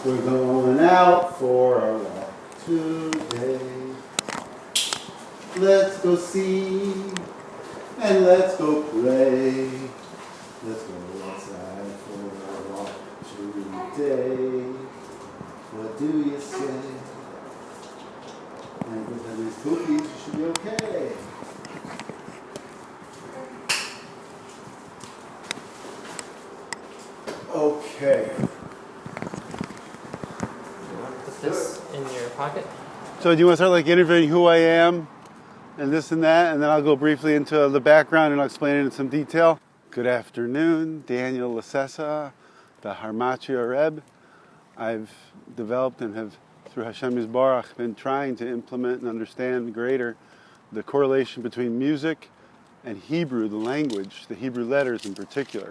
We're going out for a walk today. Let's go see and let's go play. Let's go outside for a walk today. What do you say? And with all these cookies, you should be okay. Okay. You want to put this in your pocket? So do you want to start interviewing who I am and this and that, and then I'll go briefly into the background and I'll explain it in some detail. Good afternoon, Daniel Lacesa, the Harmonic Reb. I've developed and have, through Hashem Yisbarach, been trying to implement and understand greater the correlation between music and Hebrew, the language, the Hebrew letters in particular.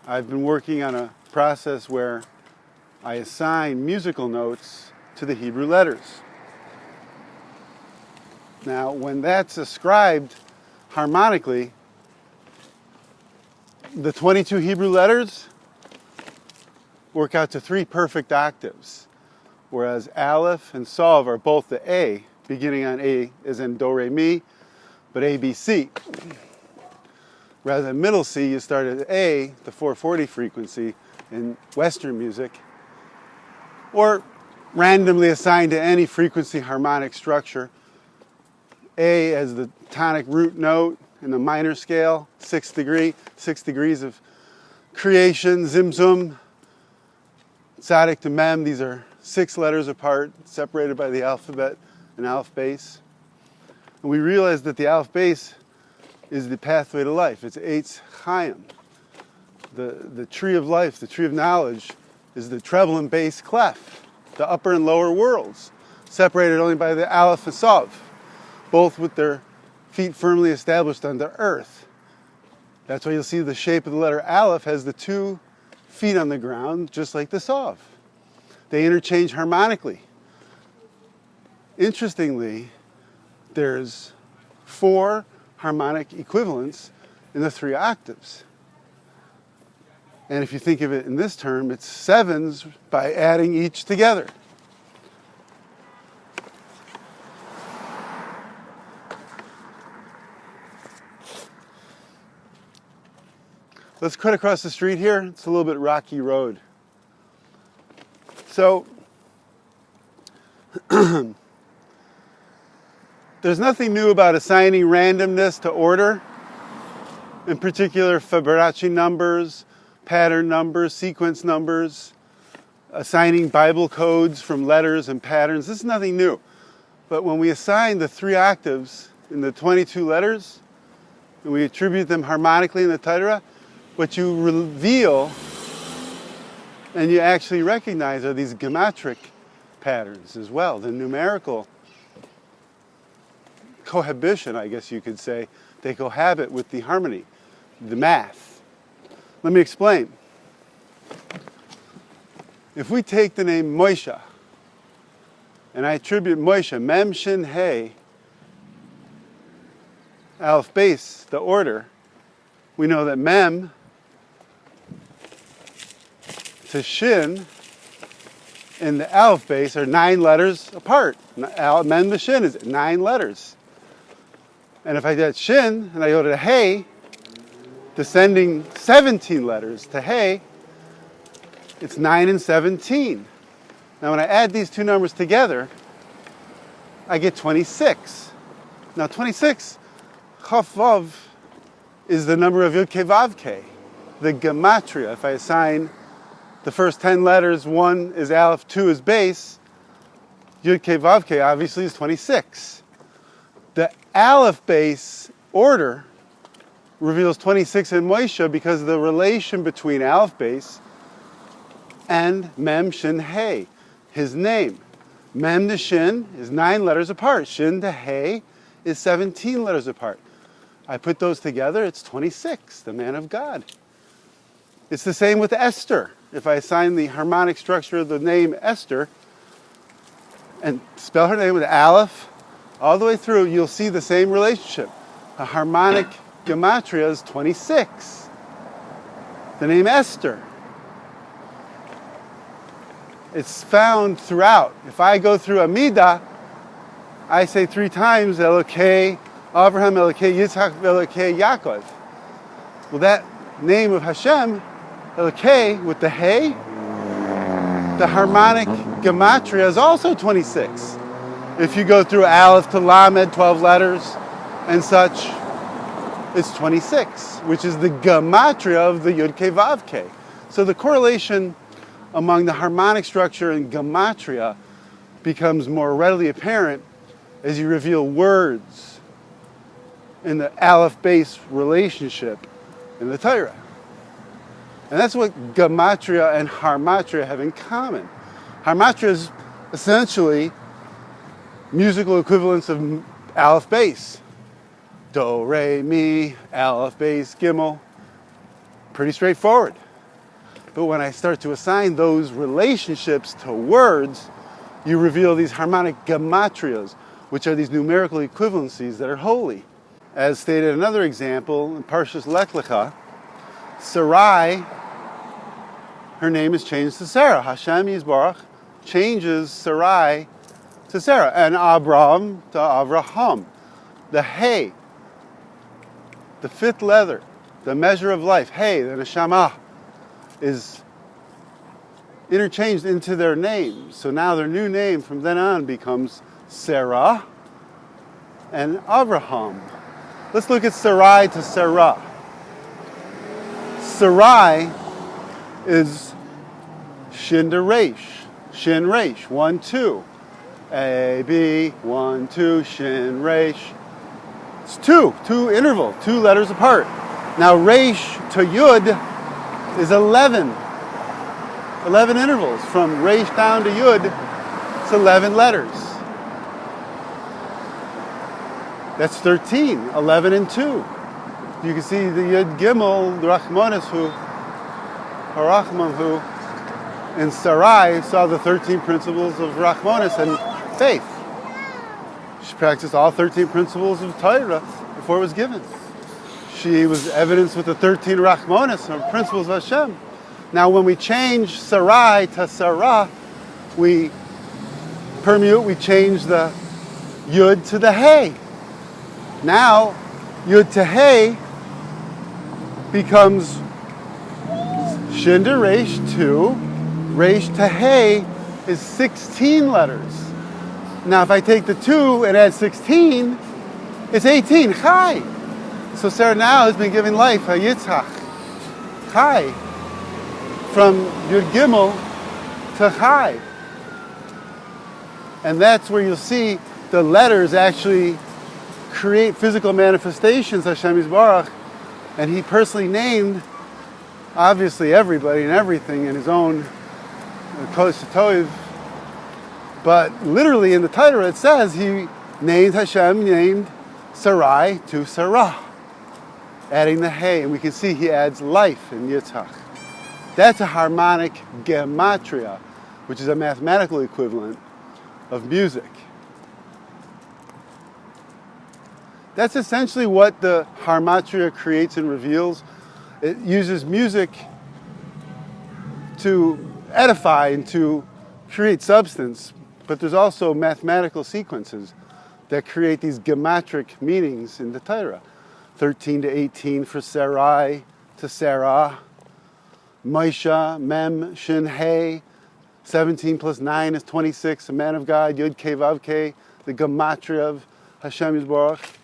I've been working on a process where I assign musical notes to the Hebrew letters. Now, when that's ascribed harmonically, the 22 Hebrew letters work out to 3 perfect octaves, whereas Aleph and Sov are both the A, beginning on A as in Do, Re, Mi, but A, B, C. Rather than middle C, you start at A, the 440 frequency in Western music, or randomly assigned to any frequency harmonic structure. A as the tonic root note in the minor scale, 6th degree, 6 degrees of creation, Zimzum, Tzadik to Mem, these are 6 letters apart, separated by the alphabet and Aleph base. And we realize that the Aleph base is the pathway to life. It's Eitz Chaim. The tree of life, the tree of knowledge, is the treble and bass clef, the upper and lower worlds, separated only by the Aleph and Sov, both with their feet firmly established on the earth. That's why you'll see the shape of the letter Aleph has the 2 feet on the ground, just like the Sov. They interchange harmonically. Interestingly, there's 4 harmonic equivalents in the 3 octaves. And if you think of it in this term, it's 7s by adding each together. Let's cut across the street here. It's a little bit rocky road. So, there's nothing new about assigning randomness to order, in particular Fibonacci numbers, pattern numbers, sequence numbers, assigning Bible codes from letters and patterns. This is nothing new. But when we assign the 3 octaves in the 22 letters, and we attribute them harmonically in the Torah, what you reveal and you actually recognize are these gematric patterns as well, the numerical cohabitation, I guess you could say. They cohabit with the harmony, the math. Let me explain. If we take the name Moshe, and I attribute Moshe, Mem, Shin, He, Aleph base, the order, we know that Mem to Shin in the Aleph base are 9 letters apart. Mem to Shin is 9 letters. And if I get Shin and I go to He, descending 17 letters to He, it's 9 and 17. Now when I add these 2 numbers together, I get 26. Now 26, Chaf Vav, is the number of Yud Kei Vav Kei, the Gematria. If I assign the first 10 letters, 1 is Aleph, 2 is base, Yud Kei Vav Kei obviously is 26. The Aleph base order reveals 26 in Moshe because of the relation between Aleph base and Mem, Shin, He, his name. Mem to Shin is 9 letters apart. Shin to He is 17 letters apart. I put those together, it's 26, the man of God. It's the same with Esther. If I assign the harmonic structure of the name Esther and spell her name with Aleph all the way through, you'll see the same relationship. A harmonic gematria is 26. The name Esther. It's found throughout. If I go through Amidah, I say 3 times Elokei Avraham, Elokei Yitzhak, Elokei Yaakov. Well, that name of Hashem, Elokei, with the Hey, the harmonic Gematria is also 26. If you go through Aleph to Lamed, 12 letters and such, it's 26, which is the Gematria of the Yud Kei Vav Kei. So the correlation among the harmonic structure and Gematria becomes more readily apparent as you reveal words in the Aleph-base relationship in the Torah. And that's what Gematria and Harmatria have in common. Harmatria is essentially musical equivalents of Aleph-base. Do, Re, Mi, Aleph-base, Gimel. Pretty straightforward. But when I start to assign those relationships to words, you reveal these harmonic gematrias, which are these numerical equivalencies that are holy. As stated in another example, in Parshas Lacesa, Sarai, her name is changed to Sarah. Hashem Yisbarach changes Sarai to Sarah, and Abram to Avraham. The Hey, the 5th letter, the measure of life, Hey, the Neshama, is interchanged into their names. So now their new name from then on becomes Sarah and Avraham. Let's look at Sarai to Sarah. Sarai is Shin to Reish. Shin Reish, 1, 2. A, B, 1, 2, Shin, Reish. It's 2 interval, 2 letters apart. Now Reish to Yud is 11 intervals. From Reish down to Yud, it's 11 letters. That's 13, 11 and 2. You can see the Yud Gimel, the Rachmanis who, Harachman who, in Sarai saw the 13 principles of Rachmanis and faith. She practiced all 13 principles of Torah before it was given. She was evidenced with the 13 Rachmanis, or principles of Hashem. Now when we change Sarai to Sarah, we permute, we change the Yud to the Hey. Now, Yud to Hey becomes Shin to Reish 2. Reish to Hey is 16 letters. Now, if I take the 2 and add 16, it's 18. Chai. So Sarah now has been given life, a Yitzhak. Chai. From Yud Gimel to Chai. And that's where you'll see the letters actually create physical manifestations, Hashem Yisbarach, and he personally named, obviously, everybody and everything in his own Kodesh Toiv, but literally in the Torah it says he named Sarai to Sarah, adding the Hey, and we can see he adds life in Yitzhak. That's a harmonic Gematria, which is a mathematical equivalent of music. That's essentially what the Harmatria creates and reveals. It uses music to edify and to create substance, but there's also mathematical sequences that create these gematric meanings in the Torah. 13 to 18 for Sarai to Sarah, Maisha, Mem, Shin, Hey, 17 plus 9 is 26, a man of God, Yud Kei Vav Kei, the Gematria of Hashem Yisbarach.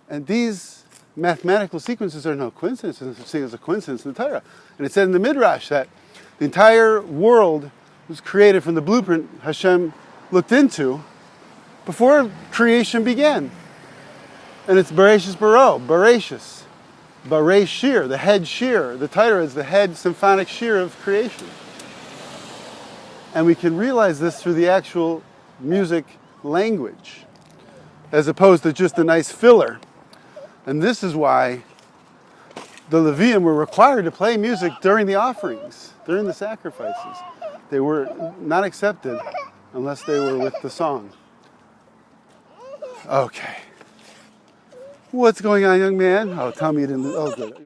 And these mathematical sequences are no coincidence. There's no such thing as a coincidence in the Torah. And it said in the Midrash that the entire world was created from the blueprint Hashem looked into before creation began. And it's Bereshis Baro, Bereshis, Barei Shir, the head shir. The Torah is the head symphonic shir of creation. And we can realize this through the actual music language, as opposed to just a nice filler. And this is why the Leviim were required to play music during the offerings, during the sacrifices. They were not accepted unless they were with the song. Okay. What's going on, young man? Oh, tell me you didn't. Oh, good.